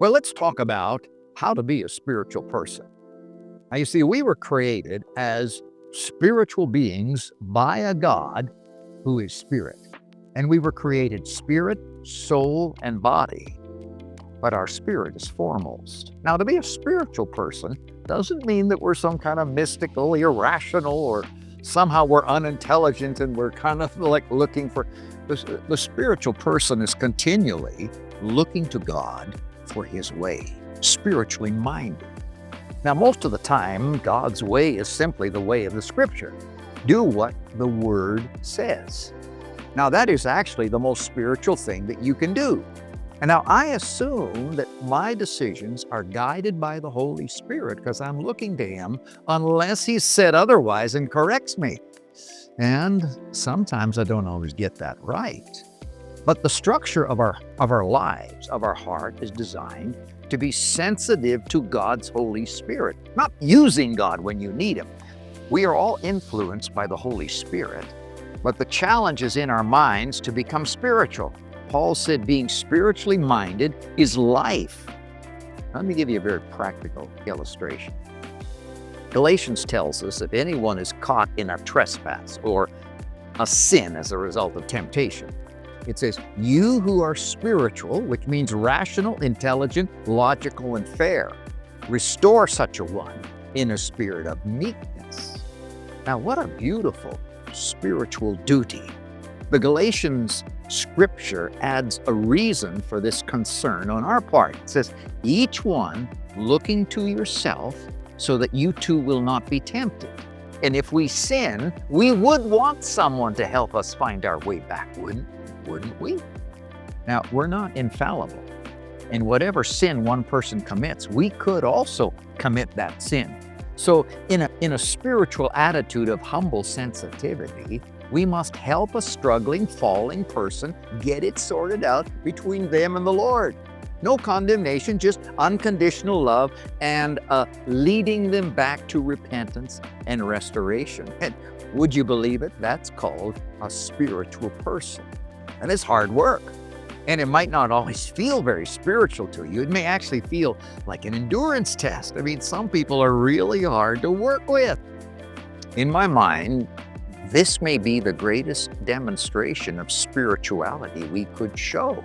Well, let's talk about how to be a spiritual person. Now, you see, we were created as spiritual beings by a God who is spirit. And we were created spirit, soul, and body. But our spirit is foremost. Now, to be a spiritual person doesn't mean that we're some kind of mystical, irrational, or somehow we're unintelligent and we're kind of like looking for... The spiritual person is continually looking to God for his way, spiritually minded. Now, most of the time, God's way is simply the way of the Scripture. Do what the Word says. Now, that is actually the most spiritual thing that you can do. And now I assume that my decisions are guided by the Holy Spirit because I'm looking to Him unless He said otherwise and corrects me. And sometimes I don't always get that right. But the structure of our lives, of our heart, is designed to be sensitive to God's Holy Spirit, not using God when you need Him. We are all influenced by the Holy Spirit, but the challenge is in our minds to become spiritual. Paul said being spiritually minded is life. Let me give you a very practical illustration. Galatians tells us if anyone is caught in a trespass or a sin as a result of temptation, it says, you who are spiritual, which means rational, intelligent, logical, and fair, restore such a one in a spirit of meekness. Now, what a beautiful spiritual duty. The Galatians scripture adds a reason for this concern on our part. It says, each one looking to yourself so that you too will not be tempted. And if we sin, we would want someone to help us find our way back, wouldn't we? Now, we're not infallible. And whatever sin one person commits, we could also commit that sin. So in a spiritual attitude of humble sensitivity, we must help a struggling, falling person get it sorted out between them and the Lord. No condemnation, just unconditional love and leading them back to repentance and restoration. And would you believe it? That's called a spiritual person. And it's hard work. And it might not always feel very spiritual to you. It may actually feel like an endurance test. I mean, some people are really hard to work with. In my mind, this may be the greatest demonstration of spirituality we could show.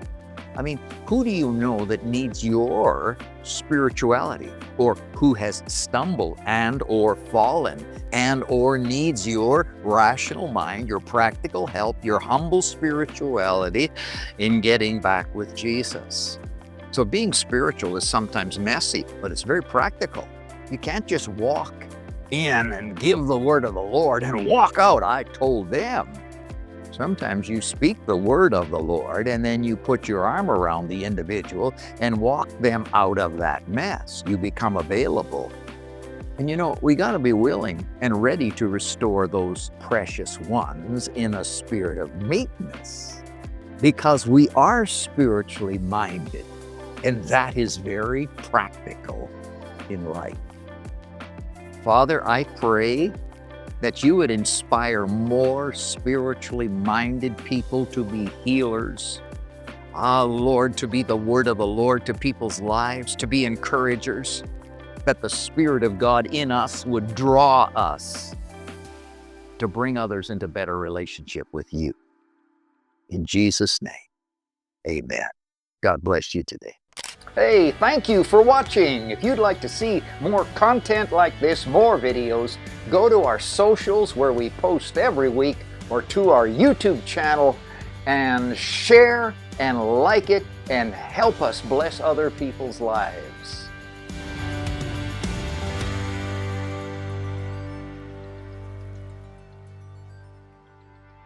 I mean, who do you know that needs your spirituality, or who has stumbled and or fallen and or needs your rational mind, your practical help, your humble spirituality in getting back with Jesus? So being spiritual is sometimes messy, but it's very practical. You can't just walk in and give the word of the Lord and walk out, I told them. Sometimes you speak the word of the Lord and then you put your arm around the individual and walk them out of that mess. You become available. And you know, we got to be willing and ready to restore those precious ones in a spirit of meekness, because we are spiritually minded, and that is very practical in life. Father, I pray that you would inspire more spiritually minded people to be healers. Lord, to be the word of the Lord to people's lives, to be encouragers, that the Spirit of God in us would draw us to bring others into better relationship with you. In Jesus' name, amen. God bless you today. Hey, thank you for watching. If you'd like to see more content like this, more videos, go to our socials where we post every week, or to our YouTube channel and share and like it and help us bless other people's lives.